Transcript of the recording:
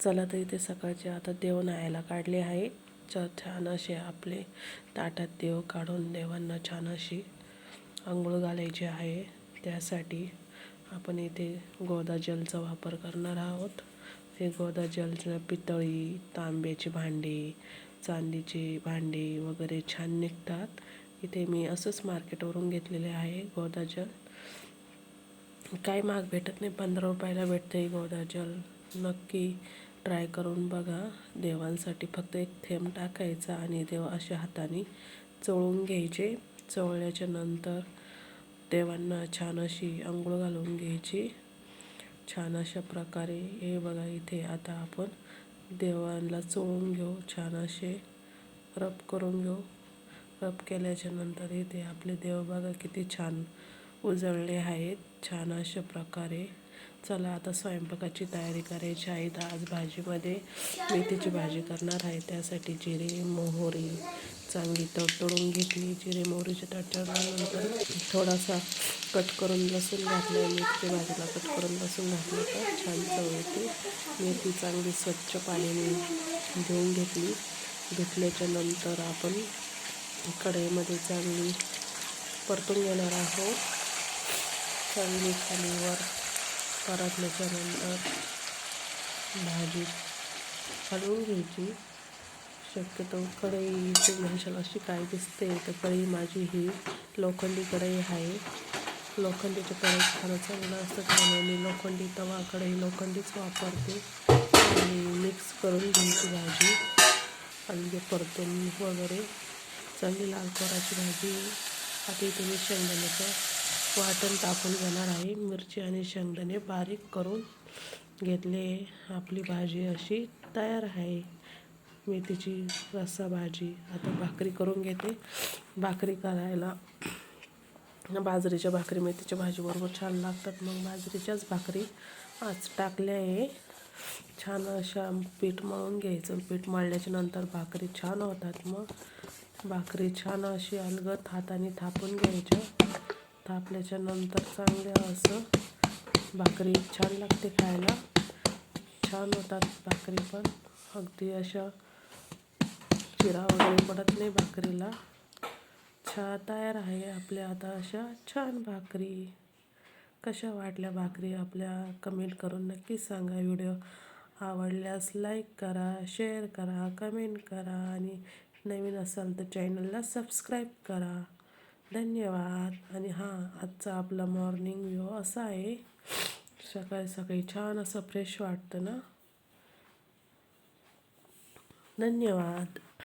चला तर इथे सकाळचे आता देव न्हायला काढले आहे. छान असे आपले ताटात देव काढून देवांना छान अशी अंघोळ घालायची आहे. त्यासाठी आपण इथे गोदाजलचा वापर करणार आहोत. हे गोदाजल पितळी, तांब्याची भांडी, चांदीची भांडी वगैरे छान निघतात. इथे मी असंच मार्केटवरून घेतलेले आहे गोदाजल. काही महाग भेटत नाही, 15 रुपयाला भेटते गोदाजल. नक्की ट्राय करून बघा. देवांसाठी फक्त एक थेंब टाकायचा आणि देव अशा हाताने चोळून घ्यायचे. चोळल्याच्या नंतर देवांना छान अशी अंघोळ घालून घ्यायची. छान अशा प्रकारे हे बघा, इथे आता आपण देवांना चोळून घेऊ. छान असे रब करून घेऊ. रब केल्याच्या नंतर इथे आपले देव बघा किती छान उजळले आहेत. छान अशा प्रकारे. चला आता स्वयंपाकाची तयारी करायची आहे. आज भाजीमध्ये मेथीची भाजी करणार आहे. त्यासाठी जिरे मोहरी चांगली तडतडून घेतली. जिरे मोहरीची तडतडल्यानंतर थोडासा कट करून लसूण घातलं. मेथीच्या भाजीला कट करून लसूण घातलं तर छान चव येते. मेथी चांगली स्वच्छ पाण्याने धुवून घेतली. धुतल्याच्या नंतर आपण कढईमध्ये चांगली परतून घेणार आहोत. चांगली खालीवर परतल्याच्या नंतर भाजी हलवून घ्यायची. शक्यतो कढई तुम्ही म्हणशाल अशी काय दिसते, तर कढई माझी ही लोखंडी कढई आहे. लोखंडीच्या कढईत खाणं चांगलं असतं त्यामुळे मी लोखंडी तवा कढई लोखंडीच वापरते. आणि मिक्स करून घ्यायची भाजी. हलगे परतून वगैरे चांगली लाल कोराची भाजी. आता इथे मी शेंगदाण्याचं वाटण टाकून घेणार आहे. मिरची आणि शेंगदाणे बारीक करून घेतले. आपली भाजी अशी तयार आहे. मेथीची रस्सा भाजी. आता भाकरी करून घेते. भाकरी करायला बाजरीच्या भाकरी मेथीच्या भाजीबरोबर छान लागतात. मग बाजरीच्याच भाकरी आज टाकल्या आहे. छान अशा पीठ मळून घ्यायचं. पीठ मळल्याच्या नंतर भाकरी छान होतात. मग भाकरी छान अशी अलगद हाताने थापून घ्यायच्या. थापल्याच्या नंतर चांगलं असं भाकरी छान लागते खायला. छान होतात भाकरी पण. अगदी अशा चिरा वगैरे पडत नाही भाकरीला. तयार आहे आपल्या आता अशा छान भाकरी. कशा वाटल्या भाकरी आपल्या कमेंट करून नक्की सांगा. व्हिडिओ आवडल्यास लाईक करा, शेअर करा, कमेंट करा आणि नवीन असाल तर चॅनलला सबस्क्राईब करा. धन्यवाद. आणि आजचा आपला मॉर्निंग व्ह्यू असा आहे. सकाळी सकाळी छान असं फ्रेश वाटतं ना. धन्यवाद.